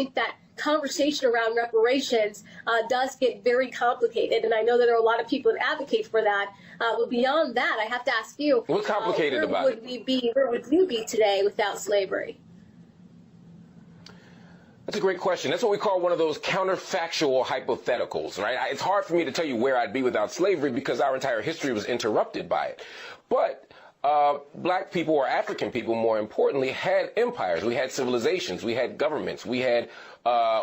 think that conversation around reparations does get very complicated, and I know that there are a lot of people that advocate for that. But beyond that, I have to ask you, what's complicated about it? Where would you be today without slavery? That's a great question. That's what we call one of those counterfactual hypotheticals, right? It's hard for me to tell you where I'd be without slavery because our entire history was interrupted by it. But black people, or African people more importantly, had empires. We had civilizations. We had governments. We had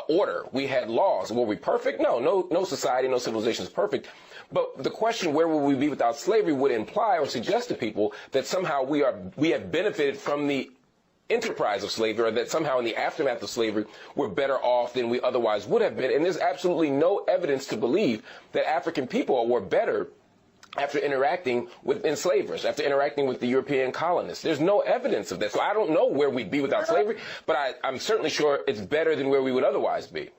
order. We had laws. Were we perfect? No society, no civilization is perfect. But the question, where would we be without slavery, would imply or suggest to people that somehow we have benefited from the enterprise of slavery, or that somehow in the aftermath of slavery we're better off than we otherwise would have been. And there's absolutely no evidence to believe that African people were better after interacting with enslavers, after interacting with the European colonists. There's no evidence of that. So I don't know where we'd be without slavery, but I'm certainly sure it's better than where we would otherwise be.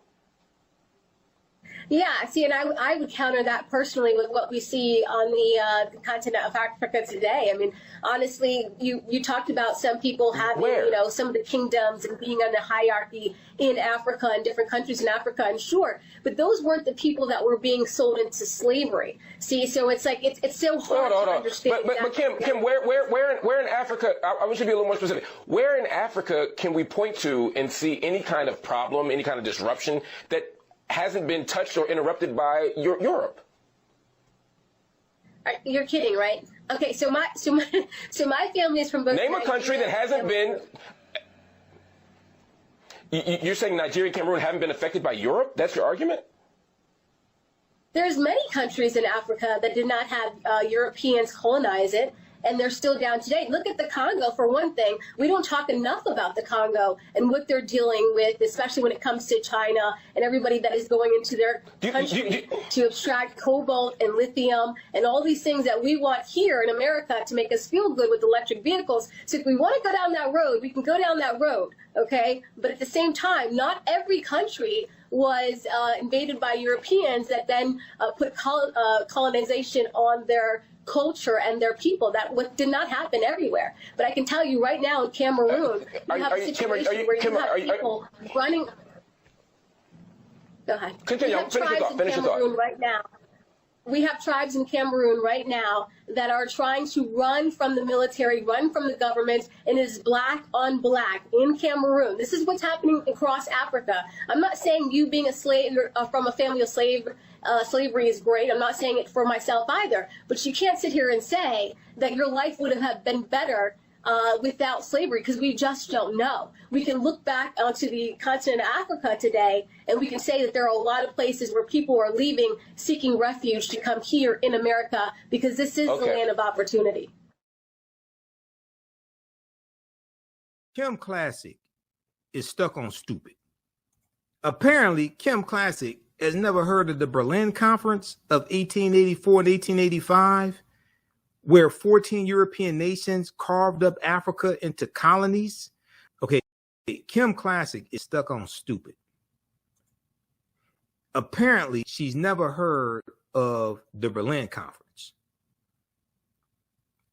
Yeah, see, and I would counter that personally with what we see on the continent of Africa today. I mean, honestly, you talked about some people having, some of the kingdoms and being on the hierarchy in Africa and different countries in Africa, and sure, but those weren't the people that were being sold into slavery. See, so it's like it's so hard to understand. But Kim, where in Africa? I want you to be a little more specific. Where in Africa can we point to and see any kind of problem, any kind of disruption that hasn't been touched or interrupted by Europe? You're kidding, right? Okay, so my family is from both. Name a country that hasn't been. You're saying Nigeria and Cameroon haven't been affected by Europe? That's your argument? There's many countries in Africa that did not have Europeans colonize it, and they're still down today. Look at the Congo, for one thing. We don't talk enough about the Congo and what they're dealing with, especially when it comes to China and everybody that is going into their country to extract cobalt and lithium and all these things that we want here in America to make us feel good with electric vehicles. So if we want to go down that road, we can go down that road, okay? But at the same time, not every country was invaded by Europeans that then put colonization on their culture and their people. That did not happen everywhere. But I can tell you right now in Cameroon, you have a situation where you have people running. Go ahead. Continue. Finish your thought. Right now. We have tribes in Cameroon right now that are trying to run from the military, run from the government, and is black on black in Cameroon. This is what's happening across Africa. I'm not saying you being a slave from a family of slavery is great. I'm not saying it for myself either. But you can't sit here and say that your life would have been better without slavery, because we just don't know. We can look back onto the continent of Africa today, and we can say that there are a lot of places where people are leaving, seeking refuge to come here in America, because this is the land of opportunity. Kim Klacik is stuck on stupid. Apparently, Kim Klacik has never heard of the Berlin Conference of 1884 and 1885, where 14 European nations carved up Africa into colonies. Okay, Kim Klacik is stuck on stupid. Apparently, she's never heard of the Berlin Conference.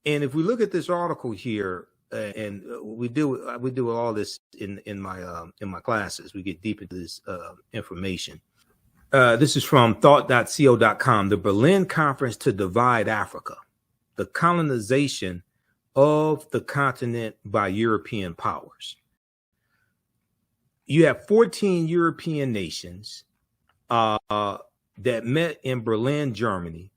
And if we look at this article here, and we do all this in my classes, we get deep into this information. This is from thought.co.com. The Berlin Conference to divide Africa. The colonization of the continent by European powers. You have 14 European nations that met in Berlin, Germany,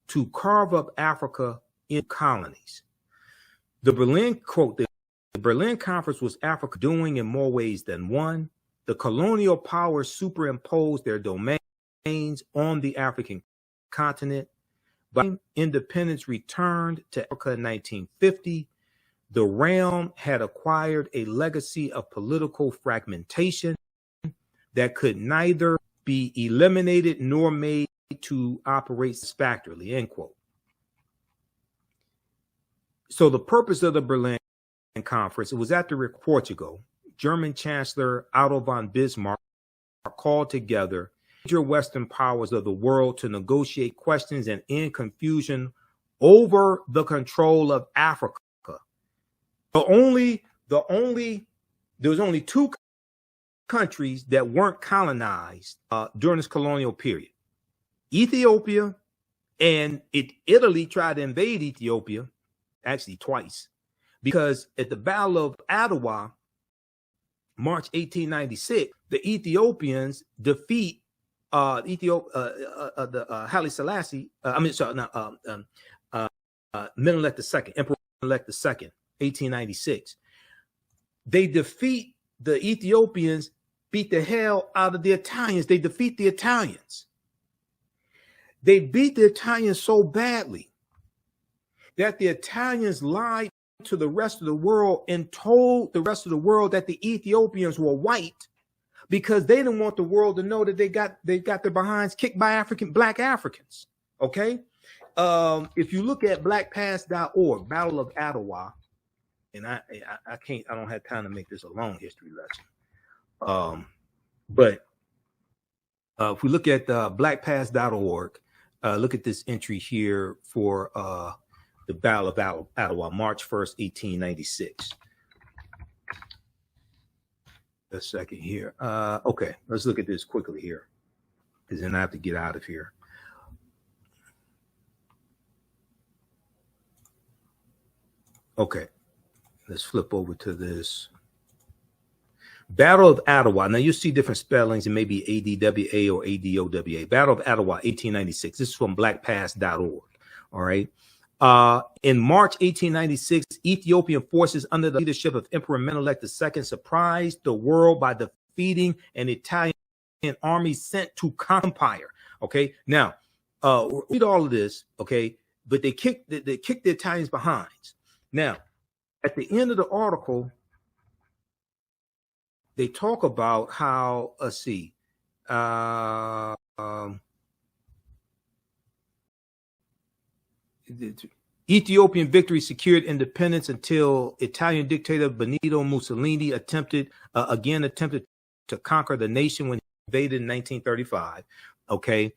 to carve up Africa in colonies. The Berlin Conference was Africa doing in more ways than one. The colonial powers superimposed their domains on the African continent. By independence returned to Africa in 1950, the realm had acquired a legacy of political fragmentation that could neither be eliminated nor made to operate satisfactorily, end quote. So the purpose of the Berlin Conference, it was after Portugal, German Chancellor Otto von Bismarck called together major Western powers of the world to negotiate questions and end confusion over the control of Africa. There was only two countries that weren't colonized during this colonial period. Ethiopia, and Italy tried to invade Ethiopia, actually twice, because at the Battle of Adwa, March 1896, the Ethiopians defeat Haile Selassie. Menelik II, Emperor Menelik II, 1896. They defeat the Ethiopians, beat the hell out of the Italians. They defeat the Italians. They beat the Italians so badly that the Italians lied to the rest of the world and told the rest of the world that the Ethiopians were white, because they didn't want the world to know that they got their behinds kicked by black Africans. Okay. If you look at blackpast.org, Battle of Adwa, and I don't have time to make this a long history lesson. But if we look at blackpast.org, look at this entry here for the Battle of Adwa, March 1st, 1896. A second here. Okay, let's look at this quickly here, because then I have to get out of here. Okay, let's flip over to this. Battle of Adwa. Now you see different spellings. It may be ADWA or ADOWA. Battle of Adwa, 1896. This is from blackpast.org. All right. In March 1896, Ethiopian forces under the leadership of Emperor Menelik II surprised the world by defeating an Italian army sent to Empire. Okay. Now, read all of this. Okay. But they kicked the Italians behinds. Now, at the end of the article, they talk about how, let's see, Ethiopian victory secured independence until Italian dictator Benito Mussolini attempted to conquer the nation when he invaded in 1935. Okay,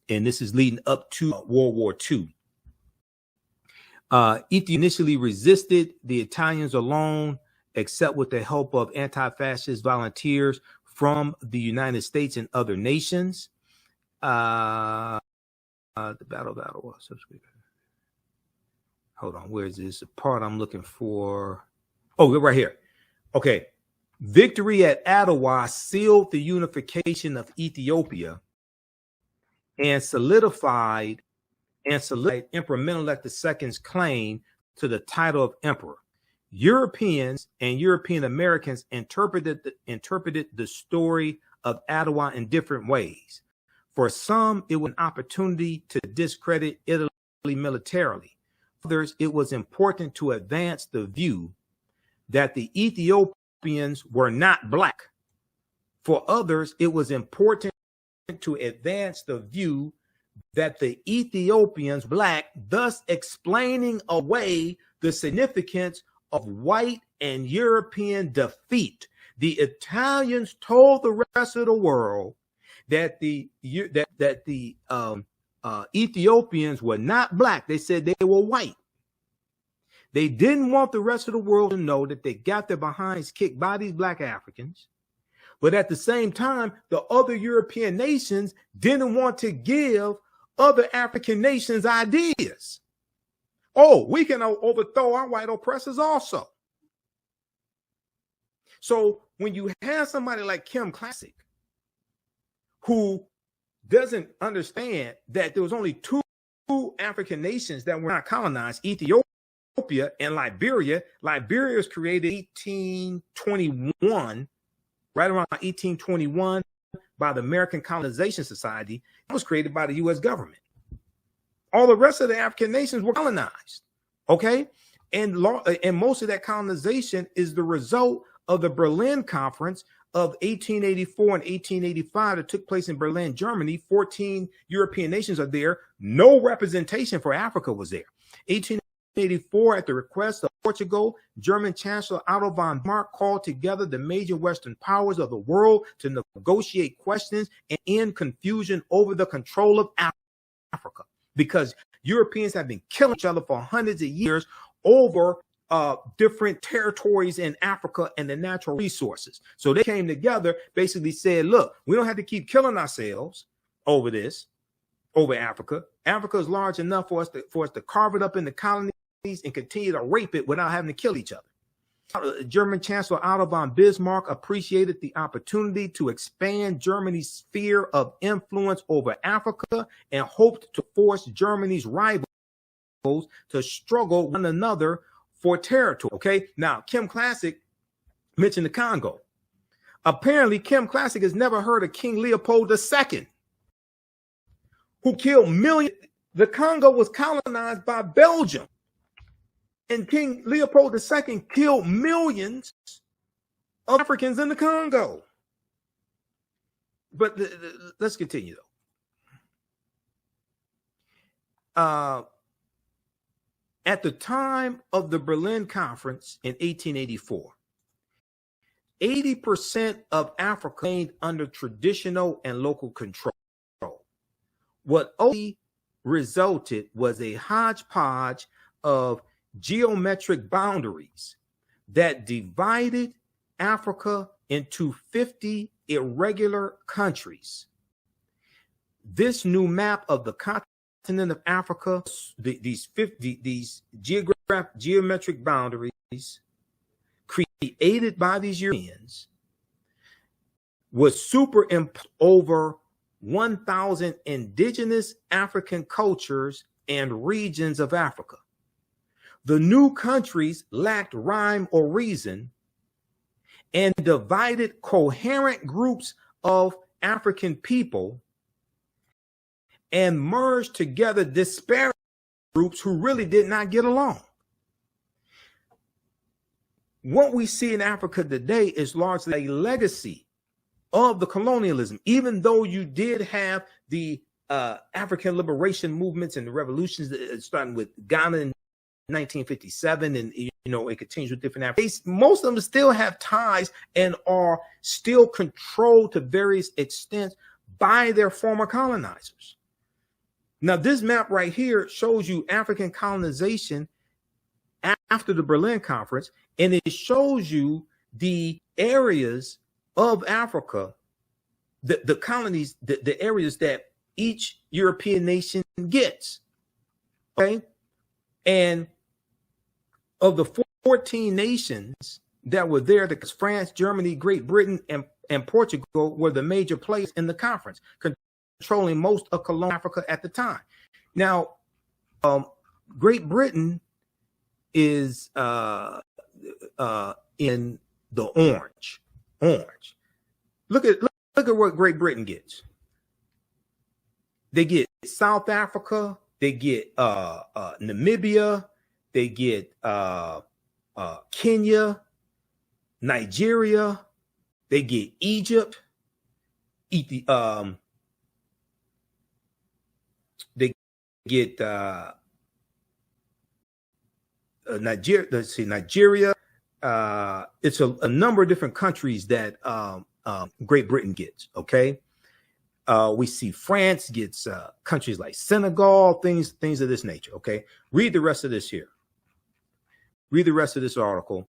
and this is leading up to World War II. Ethiopia initially resisted the Italians alone, except with the help of anti-fascist volunteers from the United States and other nations. The battle. Hold on, where is this? The part I'm looking for. Oh, right here. Okay. Victory at Adwa sealed the unification of Ethiopia and solidified Emperor Menelik II's claim to the title of emperor. Europeans and European Americans interpreted the story of Adwa in different ways. For some, it was an opportunity to discredit Italy militarily. For others, it was important to advance the view that the Ethiopians were not black. For others, it was important to advance the view that the Ethiopians were black, thus explaining away the significance of white and European defeat. The Italians told the rest of the world that the Ethiopians were not black. They said they were white. They didn't want the rest of the world to know that they got their behinds kicked by these black Africans. But at the same time, the other European nations didn't want to give other African nations ideas. Oh, we can overthrow our white oppressors also. So when you have somebody like Klacik, who doesn't understand that there was only two African nations that were not colonized, Ethiopia and Liberia. Liberia was created in 1821, right around 1821, by the American Colonization Society. It was created by the U.S. government. All the rest of the African nations were colonized, okay? And most of that colonization is the result of the Berlin Conference of 1884 and 1885 that took place in Berlin, Germany. 14 European nations are there. No representation for Africa was there. 1884, at the request of Portugal, German Chancellor Otto von Bismarck called together the major Western powers of the world to negotiate questions and end confusion over the control of Africa, because Europeans have been killing each other for hundreds of years over different territories in Africa and the natural resources. So they came together, basically said, look, we don't have to keep killing ourselves over this, over Africa. Africa is large enough for us to carve it up in the colonies and continue to rape it without having to kill each other. German Chancellor Otto von Bismarck appreciated the opportunity to expand Germany's sphere of influence over Africa and hoped to force Germany's rivals to struggle with one another for territory. Okay, now Kim Klacik mentioned the Congo. Apparently, Kim Klacik has never heard of King Leopold II, who killed millions. The Congo was colonized by Belgium, and King Leopold II killed millions of Africans in the Congo. But let's continue, though. At the time of the Berlin Conference in 1884, 80% of Africa remained under traditional and local control. What only resulted was a hodgepodge of geometric boundaries that divided Africa into 50 irregular countries. This new map of the continent of Africa, these geometric boundaries created by these Europeans, was superimposed over 1,000 indigenous African cultures and regions of Africa. The new countries lacked rhyme or reason and divided coherent groups of African people and merged together disparate groups who really did not get along. What we see in Africa today is largely a legacy of the colonialism, even though you did have the African liberation movements and the revolutions starting with Ghana in 1957, and it continues with different Africans. Most of them still have ties and are still controlled to various extents by their former colonizers. Now, this map right here shows you African colonization after the Berlin Conference, and it shows you the areas of Africa, the colonies, the areas that each European nation gets. Okay. And of the 14 nations that were there, because France, Germany, Great Britain, and Portugal were the major players in the conference, controlling most of colonial Africa at the time. Now, Great Britain is in the orange. Look at what Great Britain gets. They get South Africa, they get Namibia, they get Kenya, Nigeria, they get Egypt, they get Nigeria. Let's see, Nigeria. It's a number of different countries that Great Britain gets. Okay, we see France gets countries like Senegal, things of this nature. Okay, read the rest of this here. Read the rest of this article.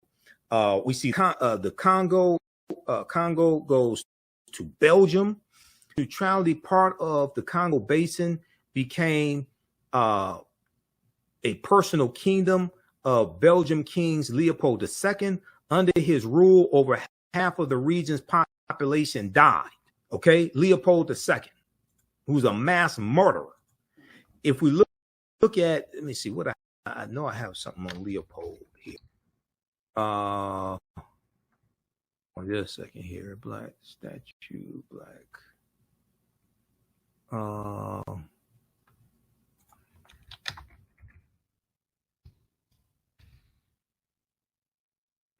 We see the Congo. Congo goes to Belgium. Neutrality part of the Congo Basin became a personal kingdom of Belgian kings Leopold II. Under his rule, over half of the region's population died. Okay, Leopold II, who's a mass murderer. If we look at, let me see what I know. I have something on Leopold here. Just a second here. Black statue, black.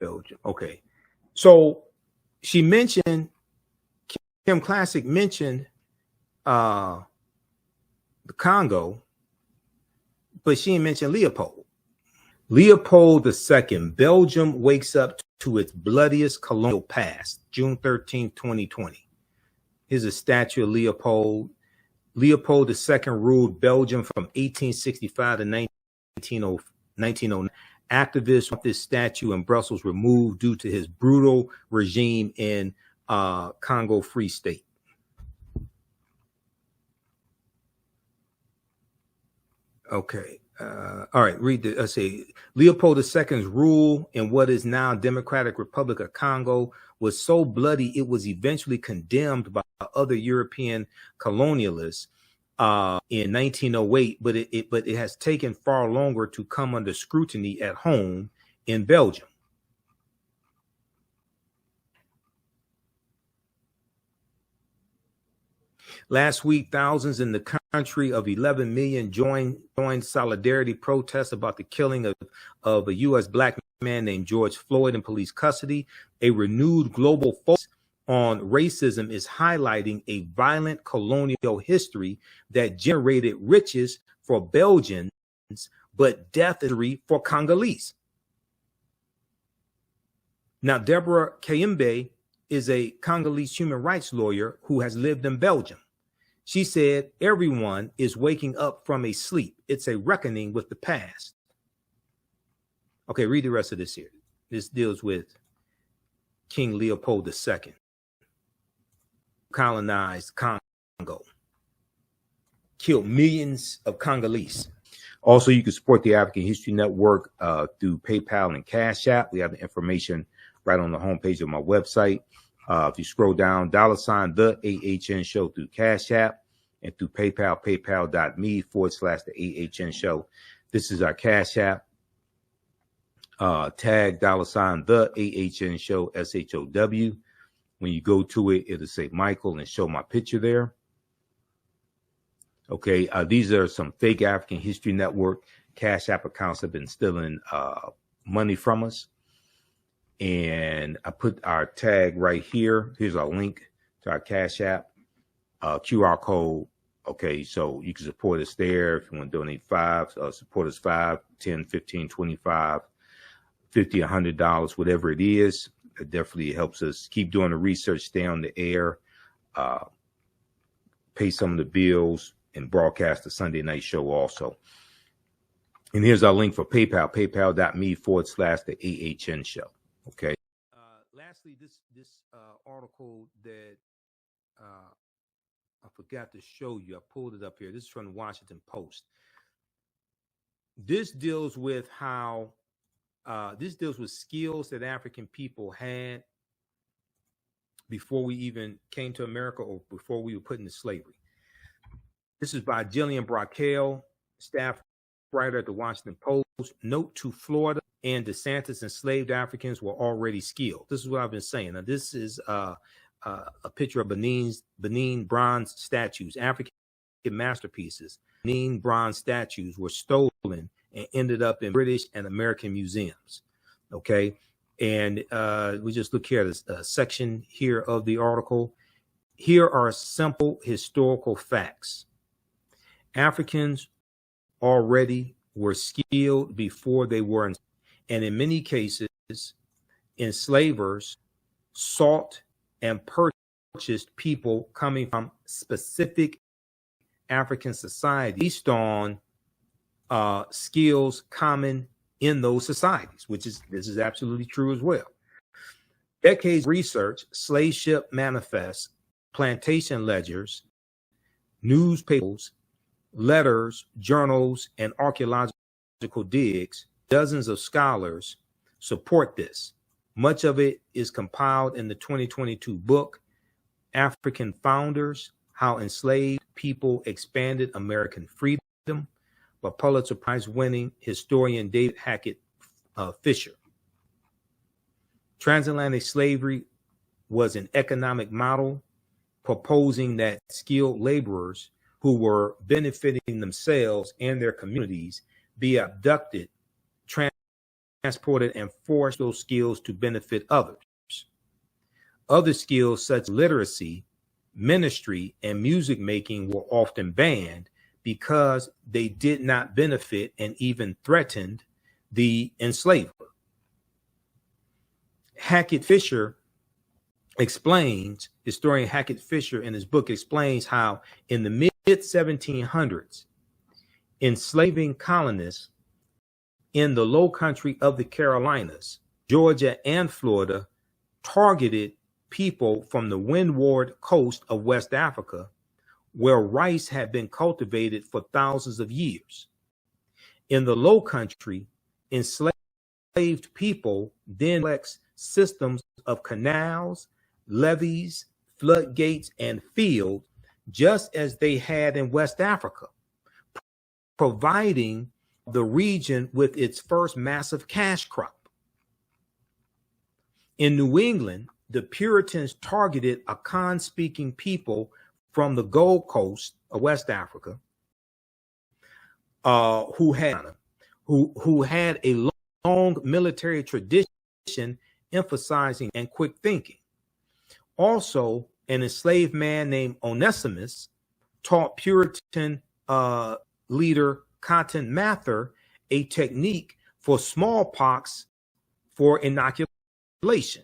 Belgium. Okay. So she mentioned, Kim Klacik mentioned the Congo, but she didn't mention Leopold. Leopold II, Belgium wakes up to its bloodiest colonial past, June 13, 2020. Here's a statue of Leopold. Leopold II ruled Belgium from 1865 to 1909. Activists want this statue in Brussels removed due to his brutal regime in Congo Free State. Okay. All right. Read the. Let's see. Leopold II's rule in what is now Democratic Republic of Congo was so bloody it was eventually condemned by other European colonialists in 1908, but it has taken far longer to come under scrutiny at home in Belgium. Last week, thousands in the country of 11 million joined solidarity protests about the killing of a U.S. black man named George Floyd in police custody. A renewed global focus on racism is highlighting a violent colonial history that generated riches for Belgians, but death for Congolese. Now, Deborah Kayembe is a Congolese human rights lawyer who has lived in Belgium. She said, everyone is waking up from a sleep. It's a reckoning with the past. Okay, read the rest of this here. This deals with King Leopold II. Colonized Congo. Killed millions of Congolese. Also, you can support the African History Network through PayPal and Cash App. We have the information right on the homepage of my website. If you scroll down, $ the AHN show through Cash App and through PayPal, paypal.me/the AHN show. This is our Cash App. Tag $ the AHN show, SHOW. When you go to it, it'll say Michael and show my picture there. Okay, these are some fake African History Network Cash App accounts that have been stealing money from us. And I put our tag right here. Here's our link to our Cash App, QR code. Okay, so you can support us there. If you want to donate support us $5, $10, $15, $25, $50, $100, whatever it is. It definitely helps us keep doing the research, stay on the air, pay some of the bills, and broadcast the Sunday night show also. And here's our link for PayPal, paypal.me/the AHN show. Okay. Lastly, this article that I forgot to show you. I pulled it up here. This is from the Washington Post. This deals with how skills that African people had before we even came to America or before we were put into slavery. This is by Jillian Brockel, staff writer at the Washington Post. Note to Florida and DeSantis, enslaved Africans were already skilled. This is what I've been saying. Now, this is a picture of Benin bronze statues, African masterpieces. Benin bronze statues were stolen and ended up in British and American museums. Okay. And we just look here at a section here of the article. Here are simple historical facts. Africans already were skilled before they were, and in many cases, enslavers sought and purchased people coming from specific African societies based on skills common in those societies, this is absolutely true as well. Decades of research, slave ship manifests, plantation ledgers, newspapers, letters, journals, and archaeological digs, dozens of scholars support this. Much of it is compiled in the 2022 book, African Founders, How Enslaved People Expanded American Freedom, by Pulitzer Prize-winning historian David Hackett Fisher. Transatlantic slavery was an economic model proposing that skilled laborers who were benefiting themselves and their communities be abducted, transported, and forced those skills to benefit others. Other skills such as literacy, ministry, and music making were often banned because they did not benefit and even threatened the enslaver. Hackett Fisher explains, historian Hackett Fisher in his book explains how in the mid-1700s, enslaving colonists in the low country of the Carolinas, Georgia, and Florida targeted people from the windward coast of West Africa, where rice had been cultivated for thousands of years. In the low country, enslaved people then complex systems of canals, levees, floodgates, and fields, just as they had in West Africa, providing the region with its first massive cash crop. In New England, the Puritans targeted Akan-speaking people from the Gold Coast of West Africa, who had a long military tradition emphasizing and quick thinking. Also, an enslaved man named Onesimus taught Puritan leader Cotton Mather a technique for smallpox for inoculation,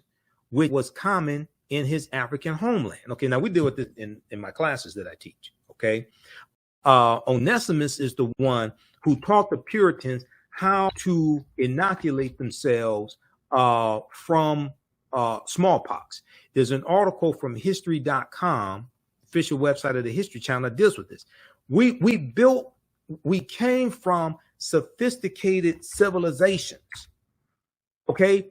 which was common in his African homeland. Okay, now we deal with this in my classes that I teach. Okay, Onesimus is the one who taught the Puritans how to inoculate themselves from smallpox. There's an article from history.com, official website of the History Channel, that deals with this. We came from sophisticated civilizations. Okay,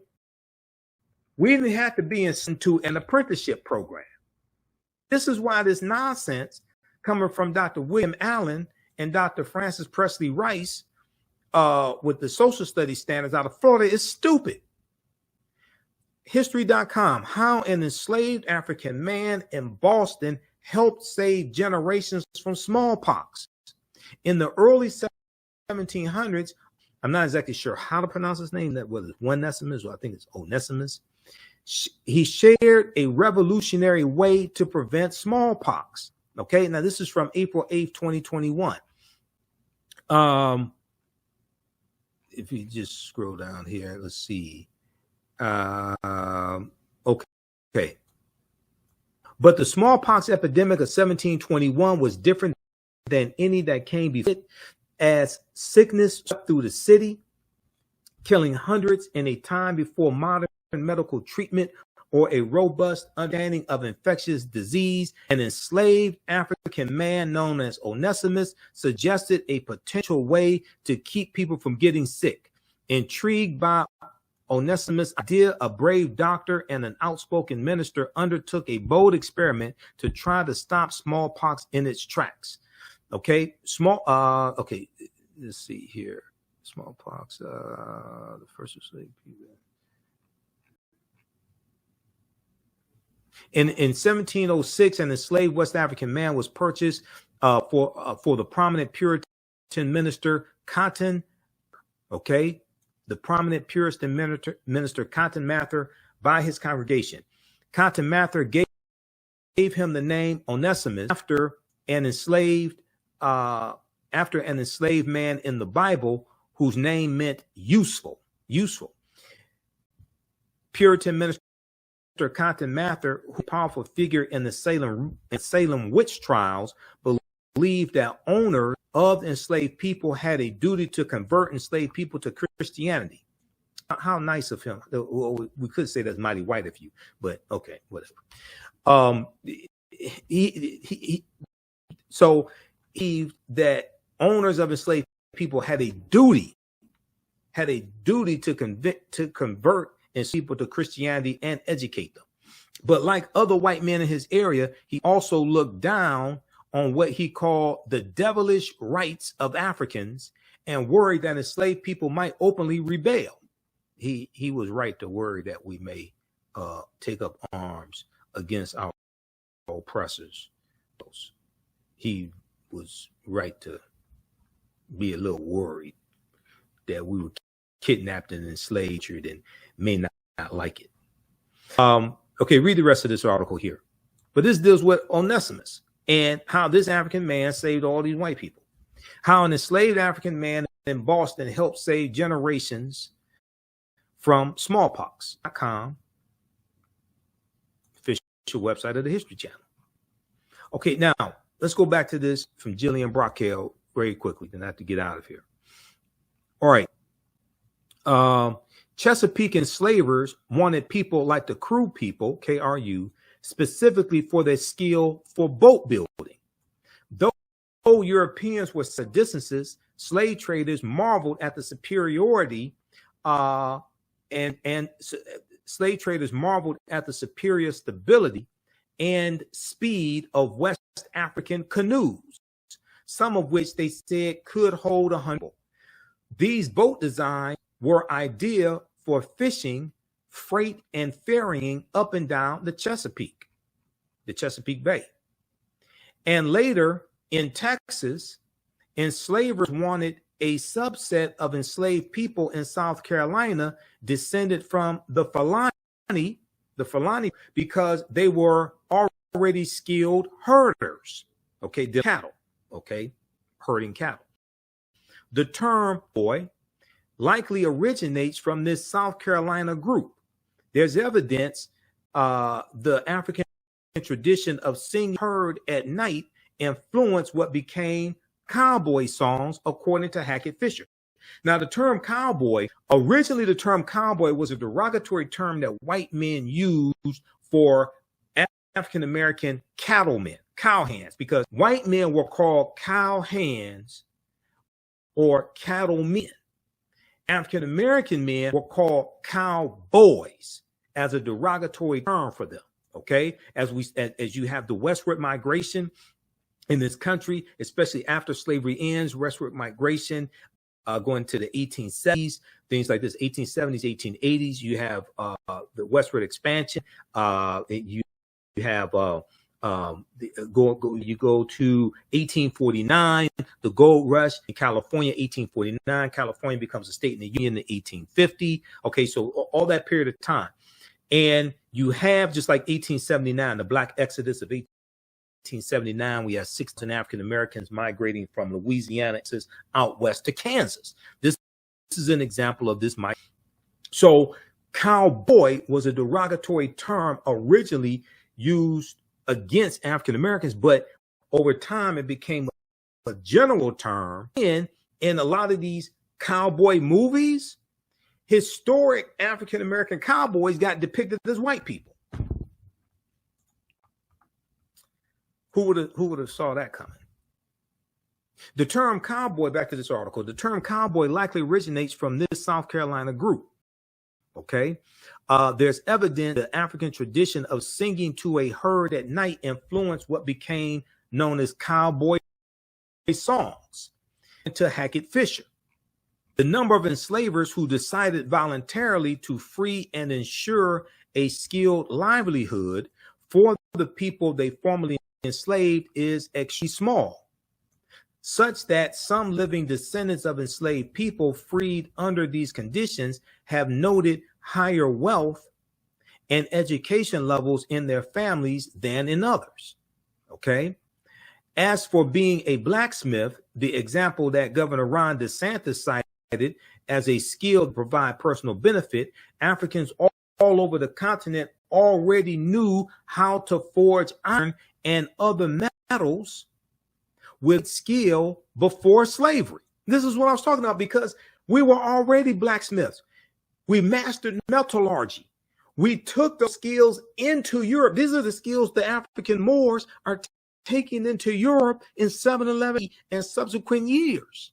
we didn't have to be into an apprenticeship program. This is why this nonsense coming from Dr. William Allen and Dr. Francis Presley Rice with the social studies standards out of Florida is stupid. History.com, how an enslaved African man in Boston helped save generations from smallpox. In the early 1700s, I'm not exactly sure how to pronounce his name, that was Onesimus, or I think it's Onesimus. He shared a revolutionary way to prevent smallpox. Okay, now this is from April 8th, 2021. If you just scroll down here, let's see. Okay. But the smallpox epidemic of 1721 was different than any that came before it, as sickness swept through the city, killing hundreds in a time before modern medical treatment or a robust understanding of infectious disease. An enslaved African man known as Onesimus suggested a potential way to keep people from getting sick. Intrigued by Onesimus' idea, a brave doctor and an outspoken minister undertook a bold experiment to try to stop smallpox in its tracks. Okay, okay, let's see here. Smallpox, the first enslaved people. In 1706, an enslaved West African man was purchased for the prominent Puritan minister Cotton. Okay, the prominent Puritan minister Cotton Mather by his congregation. Cotton Mather gave him the name Onesimus after an enslaved man in the Bible whose name meant useful. Puritan minister Cotton Mather, who powerful figure in the Salem witch trials, believed that owners of enslaved people had a duty to convert enslaved people to Christianity. How nice of him. Well, we could say that's mighty white of you, but okay, whatever. That owners of enslaved people had a duty to convert enslaved people to Christianity and educate them. But like other white men in his area, he also looked down on what he called the devilish rights of Africans and worried that enslaved people might openly rebel. He was right to worry that we may take up arms against our oppressors. He was right to be a little worried that we were kidnapped and enslaved and may not like it. Okay, read the rest of this article here. But this deals with Onesimus and how this African man saved all these white people. How an enslaved African man in Boston helped save generations from smallpox.com, official website of the History Channel. Okay, now let's go back to this from Jillian Brockel very quickly, then I have to get out of here. All right. Chesapeake enslavers wanted people like the Crew people, KRU, specifically for their skill for boat building. Though Europeans were seditionists, slave traders marveled at the superiority slave traders marveled at the superior stability and speed of West African canoes, some of which they said could hold 100. These boat designs were ideal for fishing, freight, and ferrying up and down the Chesapeake Bay. And later in Texas, enslavers wanted a subset of enslaved people in South Carolina descended from the Fulani, because they were already skilled herders, okay, the cattle, okay, herding cattle. The term boy likely originates from this South Carolina group. There's evidence the African tradition of singing herd at night influenced what became cowboy songs, according to Hackett Fisher. Now, the term cowboy, originally the term cowboy was a derogatory term that white men used for African-American cattlemen, cowhands, because white men were called cowhands or cattlemen. African-American men were called cowboys as a derogatory term for them. Okay, as you have the westward migration in this country, especially after slavery ends, westward migration going to the 1870s, things like this, 1870s, 1880s. You have the westward expansion. You have you go to 1849, the gold rush in California, 1849. California becomes a state in the Union in 1850. Okay, so all that period of time. And you have, just like 1879, the Black Exodus of 1879, we have 6,000 African Americans migrating from Louisiana out west to Kansas. This is an example of this. So cowboy was a derogatory term originally used against African Americans, but over time it became a general term. And in a lot of these cowboy movies, historic African American cowboys got depicted as white people. Who would have saw that coming? The term cowboy, back to this article, the term cowboy likely originates from this South Carolina group. Okay. There's evidence the African tradition of singing to a herd at night influenced what became known as cowboy songs. And to Hackett Fisher, the number of enslavers who decided voluntarily to free and ensure a skilled livelihood for the people they formerly enslaved is extremely small, such that some living descendants of enslaved people freed under these conditions have noted higher wealth and education levels in their families than in others. Okay. As for being a blacksmith, the example that Governor Ron DeSantis cited as a skill to provide personal benefit, Africans all over the continent already knew how to forge iron and other metals with skill before slavery. This is what I was talking about, because we were already blacksmiths. We mastered metallurgy. We took those skills into Europe. These are the skills the African Moors are taking into Europe in 711 and subsequent years.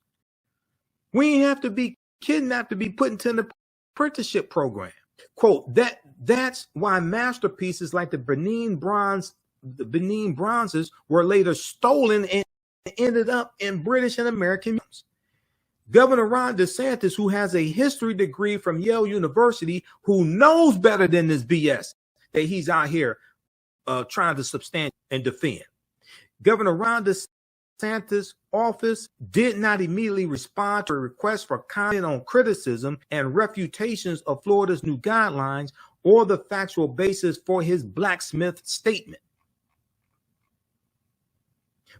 We ain't have to be kidnapped to be put into an apprenticeship program. Quote, that's why masterpieces like the Benin bronzes were later stolen and ended up in British and American museums. Governor Ron DeSantis, who has a history degree from Yale University, who knows better than this BS that he's out here trying to substantiate and defend. Governor Ron DeSantis' office did not immediately respond to a request for comment on criticism and refutations of Florida's new guidelines or the factual basis for his blacksmith statement.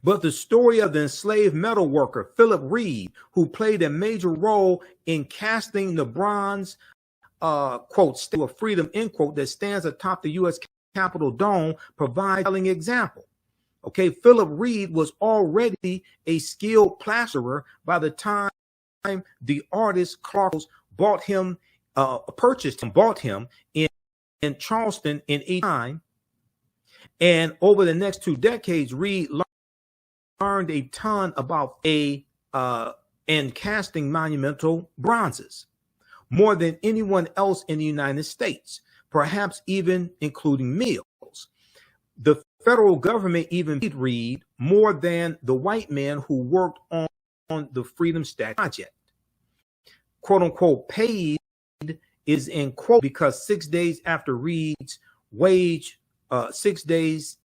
But the story of the enslaved metal worker, Philip Reed, who played a major role in casting the bronze, quote, Statue of Freedom, end quote, that stands atop the U.S. Capitol dome, provides a telling example. Okay, Philip Reed was already a skilled plasterer by the time the artist Clark's bought him, purchased him, bought him in Charleston in 1809. And over the next 2 decades, Reed learned a ton about and casting monumental bronzes, more than anyone else in the United States, perhaps even including Mills. The federal government even paid Reed more than the white man who worked on the Freedom Statue project. Quote unquote paid is in quote because 6 days after Reed's wage, 6 days,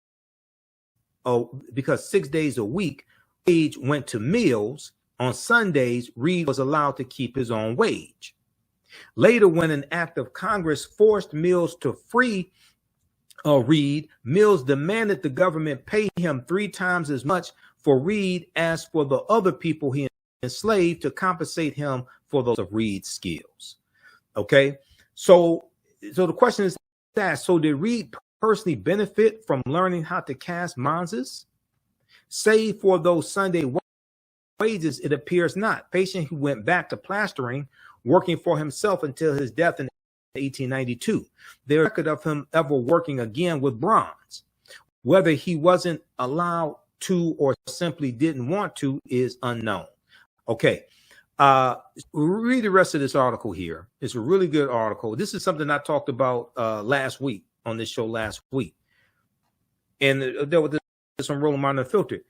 because 6 days a week, wage went to Mills. On Sundays, Reed was allowed to keep his own wage. Later, when an act of Congress forced Mills to free Reed, Mills demanded the government pay him 3 times as much for Reed as for the other people he enslaved to compensate him for those of Reed's skills. Okay, so the question is that, so did Reed personally benefit from learning how to cast bronzes? Save for those Sunday wages, it appears not. Patient who went back to plastering, working for himself until his death in 1892. There's record of him ever working again with bronze. Whether he wasn't allowed to or simply didn't want to is unknown. Okay, read the rest of this article here. It's a really good article. This is something I talked about last week on this show last week. And there was this on Rolling Monitor Filtered.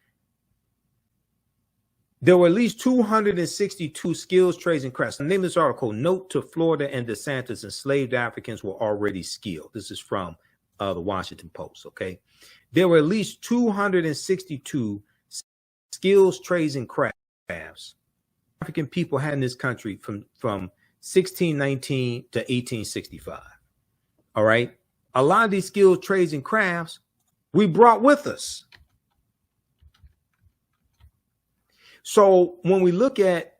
There were at least 262 skills, trades, and crafts. The name of this article, Note to Florida and DeSantis, enslaved Africans were already skilled. This is from the Washington Post, okay? There were at least 262 skills, trades, and crafts African people had in this country from 1619 to 1865, all right? A lot of these skills, trades, and crafts we brought with us. So when we look at,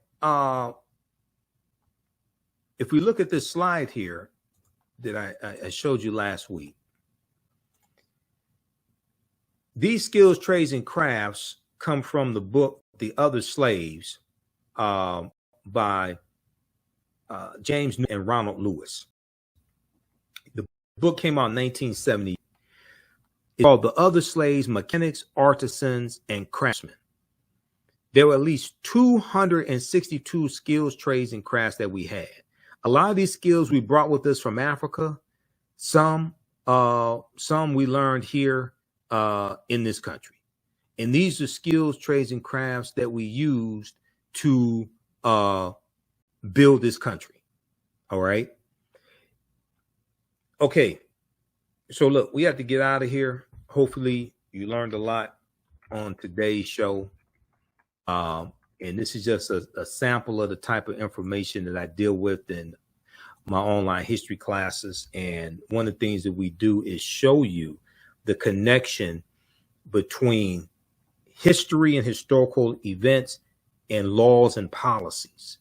if we look at this slide here that I showed you last week, these skills, trades, and crafts come from the book, The Other Slaves, by James and Ronald Lewis. The book came out in 1970. It's called The Other Slaves, Mechanics, Artisans, and Craftsmen. There were at least 262 skills, trades, and crafts that we had. A lot of these skills we brought with us from Africa. Some we learned here in this country. And these are skills, trades, and crafts that we used to build this country. All right. Okay. So look, we have to get out of here. Hopefully you learned a lot on today's show. And this is just a sample of the type of information that I deal with in my online history classes. And one of the things that we do is show you the connection between history and historical events and laws and policies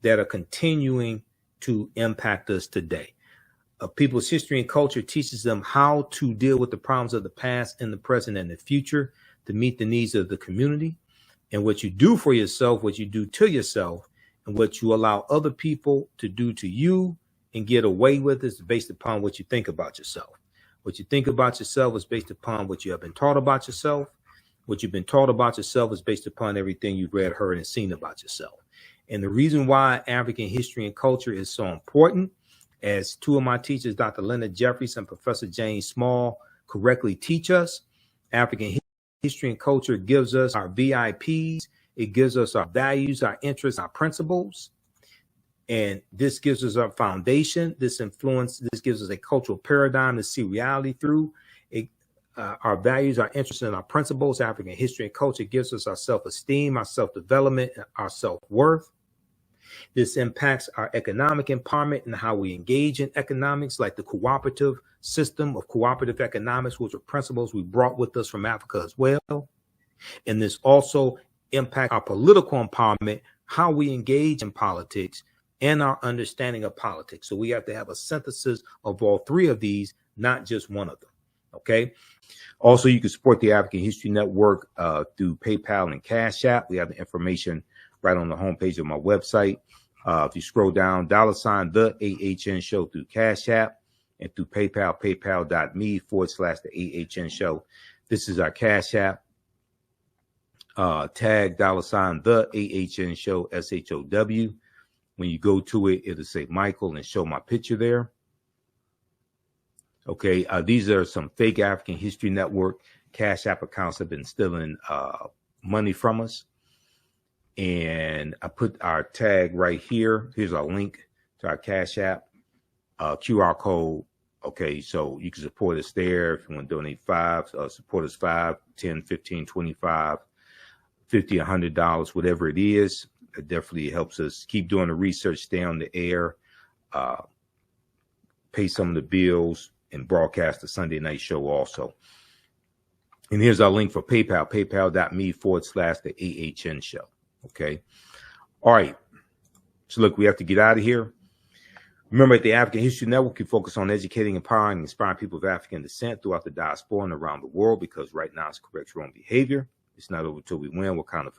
that are continuing to impact us today. People's history and culture teaches them how to deal with the problems of the past and the present and the future to meet the needs of the community. And what you do for yourself, what you do to yourself, and what you allow other people to do to you and get away with is based upon what you think about yourself. What you think about yourself is based upon what you have been taught about yourself. What you've been taught about yourself is based upon everything you've read, heard, and seen about yourself. And the reason why African history and culture is so important, as two of my teachers, Dr. Leonard Jeffries and Professor James Small, correctly teach us, African history and culture gives us our VIPs. It gives us our values, our interests, our principles. And this gives us our foundation. This gives us a cultural paradigm to see reality through. Our values, our interests, and our principles. African history and culture gives us our self-esteem, our self-development, and our self-worth. This impacts our economic empowerment and how we engage in economics, like the cooperative system of cooperative economics, which are principles we brought with us from Africa as well. And this also impacts our political empowerment, how we engage in politics, and our understanding of politics. So we have to have a synthesis of all three of these, not just one of them. Okay. Also, you can support the African History Network through PayPal and Cash App. We have the information right on the homepage of my website. If you scroll down, $ the AHN show through Cash App and through PayPal, paypal.me/the AHN show. This is our Cash App. Tag $ the AHN show, SHOW. When you go to it, it'll say Michael and show my picture there. Okay, these are some fake African History Network Cash App accounts that have been stealing money from us. And I put our tag right here. Here's our link to our Cash App, QR code. Okay, so you can support us there if you want to donate support us $5, $10, $15, $25, $50, $100, whatever it is. It definitely helps us keep doing the research, stay on the air, pay some of the bills, and broadcast the Sunday night show also. And here's our link for PayPal, paypal.me/the AHN show. Okay. All right. So look, we have to get out of here. Remember, at the African History Network, we focus on educating, empowering, and inspiring people of African descent throughout the diaspora and around the world, because right now it's correct wrong behavior. It's not over till we win. We're kind of forever.